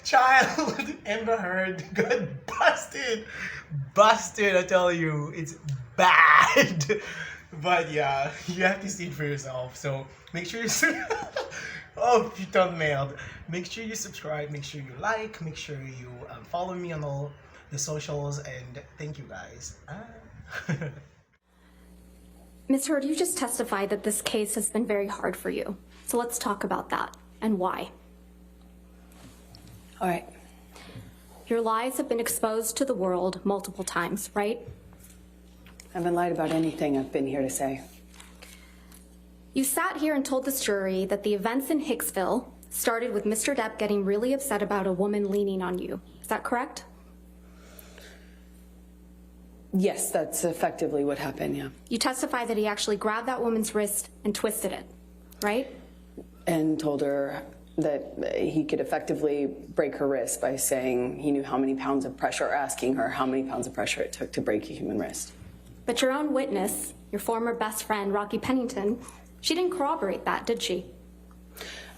child in the herd got busted. Busted, I tell you. It's bad. But yeah, you have to see it for yourself. So make sure you oh, you thumbnailed. Make sure you subscribe. Make sure you like. Make sure you follow me on all the socials. And thank you guys. Ms. Heard, you just testified that this case has been very hard for you. So let's talk about that and why. All right. Your lies have been exposed to the world multiple times, right? I haven't lied about anything I've been here to say. You sat here and told this jury that the events in Hicksville started with Mr. Depp getting really upset about a woman leaning on you. Is that correct? Yes, that's effectively what happened, yeah. You testified that he actually grabbed that woman's wrist and twisted it, right? And told her that he could effectively break her wrist by saying he knew how many pounds of pressure, or asking her how many pounds of pressure it took to break a human wrist. But your own witness, your former best friend, Rocky Pennington, she didn't corroborate that, did she?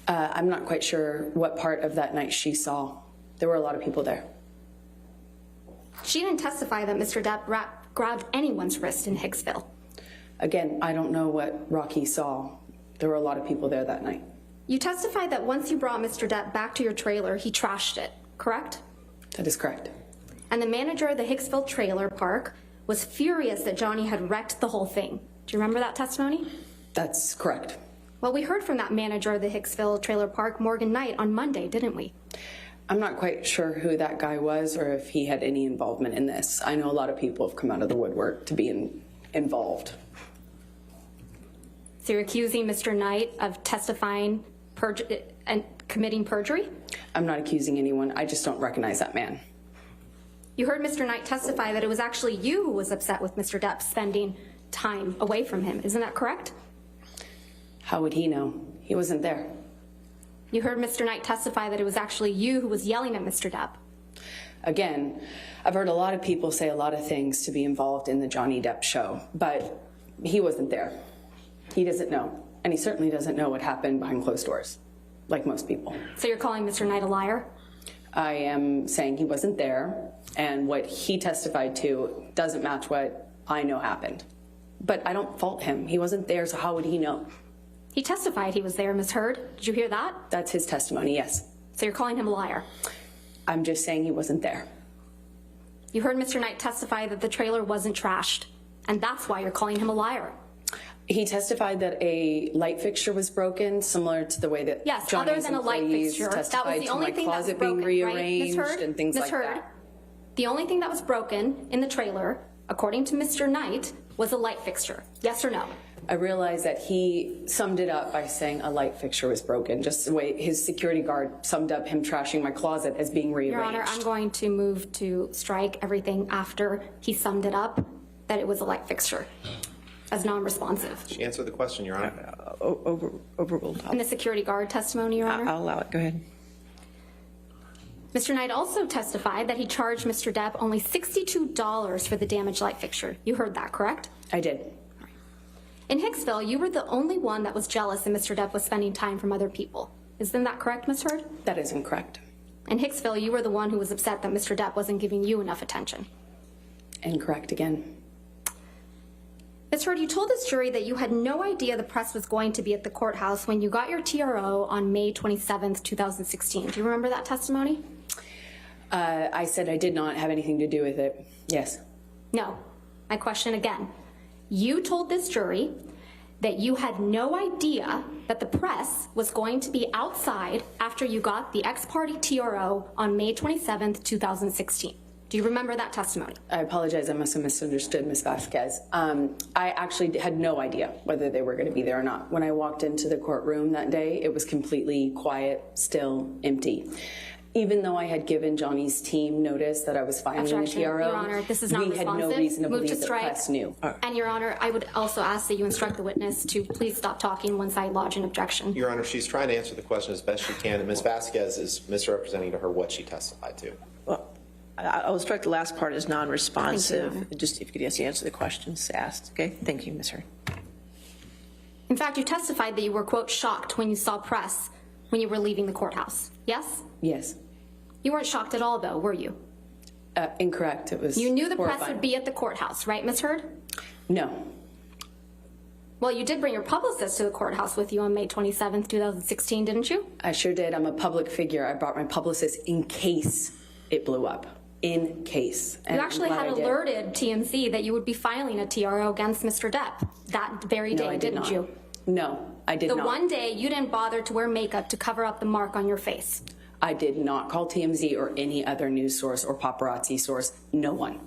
I'm not quite sure what part of that night she saw. There were a lot of people there. She didn't testify that Mr. Depp grabbed anyone's wrist in Hicksville. Again, I don't know what Rocky saw. There were a lot of people there that night. You testified that once you brought Mr. Depp back to your trailer, he trashed it, correct? That is correct. And the manager of the Hicksville trailer park was furious that Johnny had wrecked the whole thing. Do you remember that testimony? That's correct. Well, we heard from that manager of the Hicksville trailer park, Morgan Knight, on Monday, didn't we? I'm not quite sure who that guy was or if he had any involvement in this. I know a lot of people have come out of the woodwork to be involved. So you're accusing Mr. Knight of testifying and committing perjury? I'm not accusing anyone. I just don't recognize that man. You heard Mr. Knight testify that it was actually you who was upset with Mr. Depp spending time away from him. Isn't that correct? How would he know? He wasn't there. You heard Mr. Knight testify that it was actually you who was yelling at Mr. Depp. Again, I've heard a lot of people say a lot of things to be involved in the Johnny Depp show, but he wasn't there. He doesn't know, and he certainly doesn't know what happened behind closed doors, like most people. So you're calling Mr. Knight a liar? I am saying he wasn't there, and what he testified to doesn't match what I know happened. But I don't fault him. He wasn't there, so how would he know? He testified he was there, Ms. Heard. Did you hear that? That's his testimony, yes. So you're calling him a liar? I'm just saying he wasn't there. You heard Mr. Knight testify that the trailer wasn't trashed, and that's why you're calling him a liar. He testified that a light fixture was broken, similar to the way that yes, Johnny's other than a light fixture, that was the only thing that was broken, right, Ms. Heard? And things Ms. like Heard, that. The only thing that was broken in the trailer, according to Mr. Knight, was a light fixture. Yes or no? I realize that he summed it up by saying a light fixture was broken, just the way his security guard summed up him trashing my closet as being rearranged. Your Honor, I'm going to move to strike everything after he summed it up, that it was a light fixture, as non-responsive. She answered the question, Your Honor. Overruled. And the security guard testimony, Your Honor? I'll allow it. Go ahead. Mr. Knight also testified that he charged Mr. Depp only $62 for the damaged light fixture. You heard that, correct? I did. In Hicksville, you were the only one that was jealous that Mr. Depp was spending time from other people. Isn't that correct, Ms. Heard? That is incorrect. In Hicksville, you were the one who was upset that Mr. Depp wasn't giving you enough attention. Incorrect again. Ms. Heard, you told this jury that you had no idea the press was going to be at the courthouse when you got your TRO on May 27th, 2016. Do you remember that testimony? I said I did not have anything to do with it. Yes. No. My question again. You told this jury that you had no idea that the press was going to be outside after you got the ex-party TRO on May 27th, 2016. Do you remember that testimony? I apologize. I must have misunderstood Ms. Vasquez. I actually had no idea whether they were going to be there or not. When I walked into the courtroom that day, it was completely quiet, still, empty. Even though I had given Johnny's team notice that I was filing the TRO, Your Honor, this is not we had no reason to Move believe to the strike. press knew. And Your Honor, I would also ask that you instruct the witness to please stop talking once I lodge an objection. Your Honor, she's trying to answer the question as best she can, and Ms. Vasquez is misrepresenting to her what she testified to. Well, I'll strike the last part as non-responsive. Thank you. Just if you could answer the questions asked. Okay, thank you, Ms. Heard. In fact, you testified that you were, quote, shocked when you saw press when you were leaving the courthouse. Yes? Yes. You weren't shocked at all, though, were you? Incorrect. It was You knew the press horrifying. would be at the courthouse, right, Ms. Heard? No. Well, you did bring your publicist to the courthouse with you on May 27th, 2016, didn't you? I sure did. I'm a public figure. I brought my publicist in case it blew up. In case. And You actually I'm glad had I did. alerted TMZ that you would be filing a TRO against Mr. Depp that very day, No, I did didn't not. you? No, I did The not. one day you didn't bother to wear makeup to cover up the mark on your face. I did not call TMZ or any other news source or paparazzi source. No one.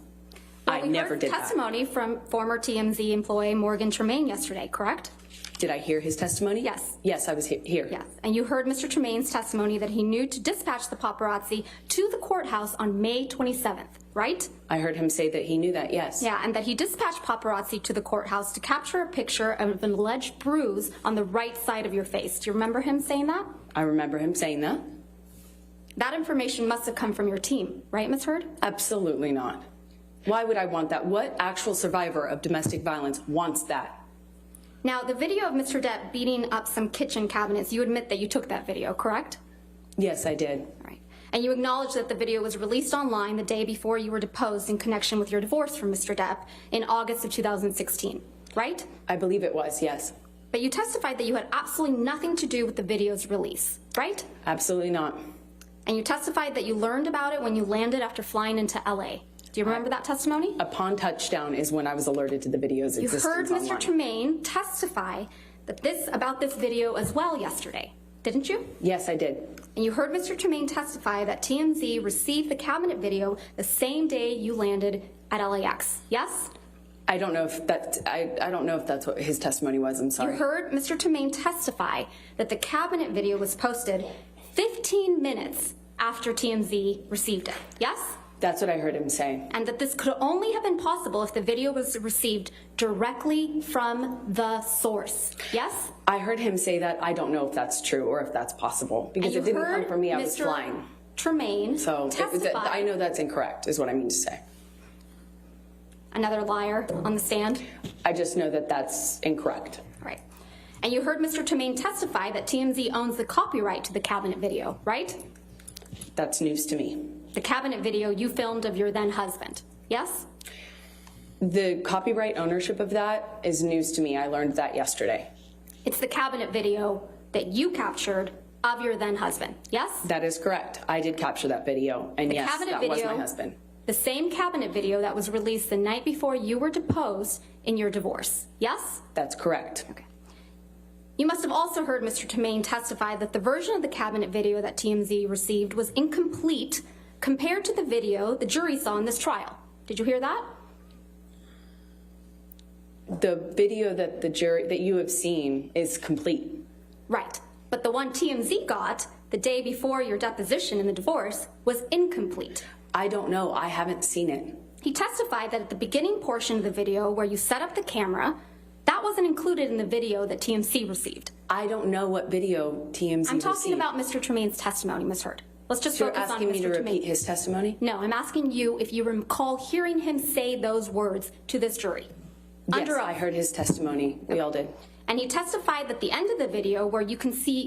Well, I we never heard did that. testimony from former TMZ employee Morgan Tremaine yesterday, correct? Did I hear his testimony? Yes. Yes, I was here. Yes. And you heard Mr. Tremaine's testimony that he knew to dispatch the paparazzi to the courthouse on May 27th, right? I heard him say that he knew that, yes. Yeah, and that he dispatched paparazzi to the courthouse to capture a picture of an alleged bruise on the right side of your face. Do you remember him saying that? I remember him saying that. That information must have come from your team, right, Ms. Heard? Absolutely not. Why would I want that? What actual survivor of domestic violence wants that? Now, the video of Mr. Depp beating up some kitchen cabinets, you admit that you took that video, correct? Yes, I did. All right. And you acknowledge that the video was released online the day before you were deposed in connection with your divorce from Mr. Depp in August of 2016, right? I believe it was, yes. But you testified that you had absolutely nothing to do with the video's release, right? Absolutely not. And you testified that you learned about it when you landed after flying into LA. Do you remember that testimony? Upon touchdown is when I was alerted to the video's You heard existence Mr. online. Tremaine testify that about this video as well yesterday, didn't you? Yes, I did. And you heard Mr. Tremaine testify that TMZ received the cabinet video the same day you landed at LAX, yes? I don't know if I don't know if that's what his testimony was. I'm sorry. You heard Mr. Tremaine testify that the cabinet video was posted 15 minutes after TMZ received it, yes? That's what I heard him say. And that this could only have been possible if the video was received directly from the source, yes? I heard him say that. I don't know if that's true or if that's possible because it didn't come from me. I was flying. Tremaine So testify. I know that's incorrect is what I mean to say. Another liar on the stand? I just know that that's incorrect. All right. And you heard Mr. Tremaine testify that TMZ owns the copyright to the cabinet video, right? That's news to me. The cabinet video you filmed of your then husband, yes? The copyright ownership of that is news to me. I learned that yesterday. It's the cabinet video that you captured of your then husband, yes? That is correct. I did capture that video, and The yes, cabinet that was video, my husband. The same cabinet video that was released the night before you were deposed in your divorce, yes? That's correct. Okay. You must have also heard Mr. Tremaine testify that the version of the cabinet video that TMZ received was incomplete compared to the video the jury saw in this trial. Did you hear that? The video that that you have seen is complete. Right. But the one TMZ got the day before your deposition in the divorce was incomplete. I don't know. I haven't seen it. He testified that at the beginning portion of the video where you set up the camera, that wasn't included in the video that TMZ received. I don't know what video TMZ I'm talking received. about Mr. Tremaine's testimony, Ms. Heard. Let's just You're focus on asking me to Mr. repeat Tremaine. his testimony? No, I'm asking you if you recall hearing him say those words to this jury. Yes, Under oath. I heard his testimony. We all did. And he testified that the end of the video where you can see